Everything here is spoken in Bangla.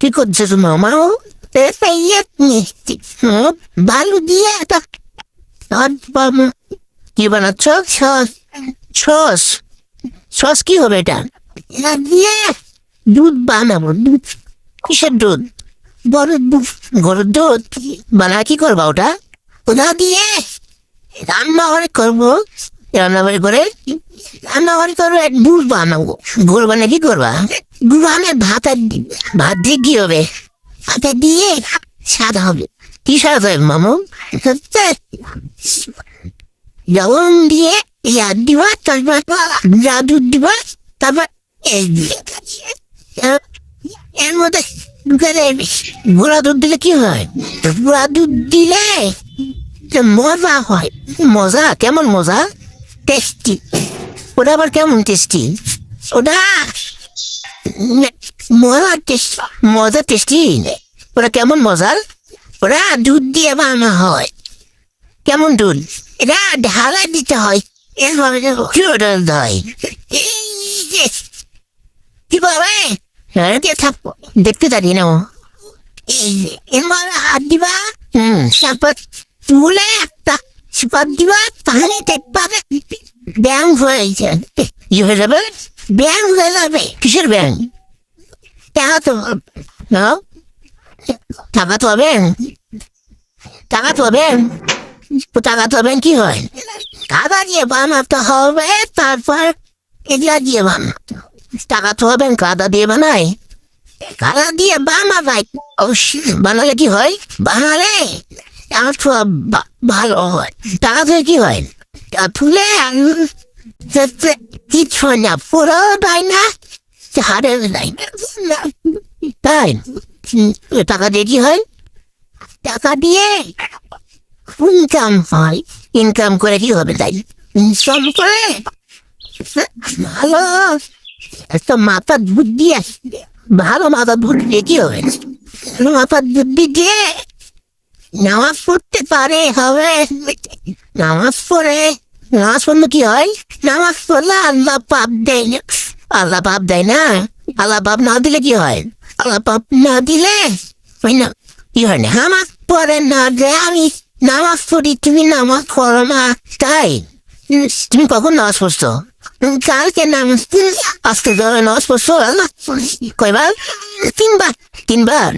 কি করছিস মামা? বালু দিয়ে কি বানাচ্ছ? সস। সস? সস কি হবে এটা? দিয়ে দুধ বানাবো। দুধ? কিসের দুধ? গরুর দুধ। গরুর দুধ বানা কি করবা ওটা? ওটা দিয়ে রান্নাঘরে করবো। রান্নাঘরে করে রান্নাঘরে করবো, দুধ বানাবো। গুড় বানা কি করবা? গুড় বানায় ভাত দিয়ে কি হবে? ভাতে দিয়ে স্বাদ হবে। কি স্বাদ হবে মামু? লবণ দিয়ে ইয়া দিবা, তারপর দুধ দিবা, তারপর এর মধ্যে গুঁড়া দুধ দিলে কি হয়? গুঁড়া দুধ দিলে মজা হয়। মজা? কেমন মজা? টেস্টি। ওটা আবার কেমন টেস্টি? ওটা মজা টেস্টি। মজা টেস্টি। ওটা কেমন মজার? ওরা দুধ দিয়ে বানানো হয়। কেমন দুধ? এটা ঢালা দিতে হয়। এরভাবে কি ওটা হয়? কি পাবে? হ্যাঁ থাকবো, দেখতে পারি না। এর মধ্যে হাত দিবা, তারপর তুলে একটা সুপার দিবা, তাহলে দেখবে ব্যায়াম হয়েছে। কি হয়ে যাবে? ব্যায়াম হয়ে যাবে। কিসের ব্যায়াম? টাকা তো টাকা তো হবে। টাকা তো হবে। টাকা তো হবে কি হয়? টাকা দিয়ে বানাতে হবে, তারপর এগুলা দিয়ে বানাতে হবে। টাকা তো হবে, কাদা দিয়ে বানায়। কাদা দিয়ে বানাবাই অবশ্যই। বানালে কি হয়? বানালে আমার তো ভালো হয়। টাকা থেকে কি হয়? তুলে কিছু হয় না, পুরো দেয় না, হারে দেয় না। তাই টাকা দিয়ে কি হয়? টাকা দিয়ে ইনকাম হয়। ইনকাম করে কি হবে? তাই ইনকাম করে ভালো একটা মাথার বুদ্ধি আসবে। ভালো মাথার বুদ্ধি দিয়ে কি হবে? মাথার বুদ্ধি দিয়ে নামাজ পড়তে পারে হবে। নামাজ পড়ে, নামাজ পড়লে কি হয়? নামাজ পড়লে আল্লাহ পাপ দেয় না। আল্লাহ পাপ দেয় না। আল্লাহ পাপ না দিলে কি হয়? আল্লাহ পাপ না দিলে হয় না, কি হয় না? নামাজ পড়ে না যে আমি নামাজ পড়ি, তুমি নামাজ পড়ো না, তাই? তুমি কখন নামাজ পড়ছো? কালকে নামাজ। আজকে নামাজ পড়ছো? কয়বার? 3 বার। 3 বার?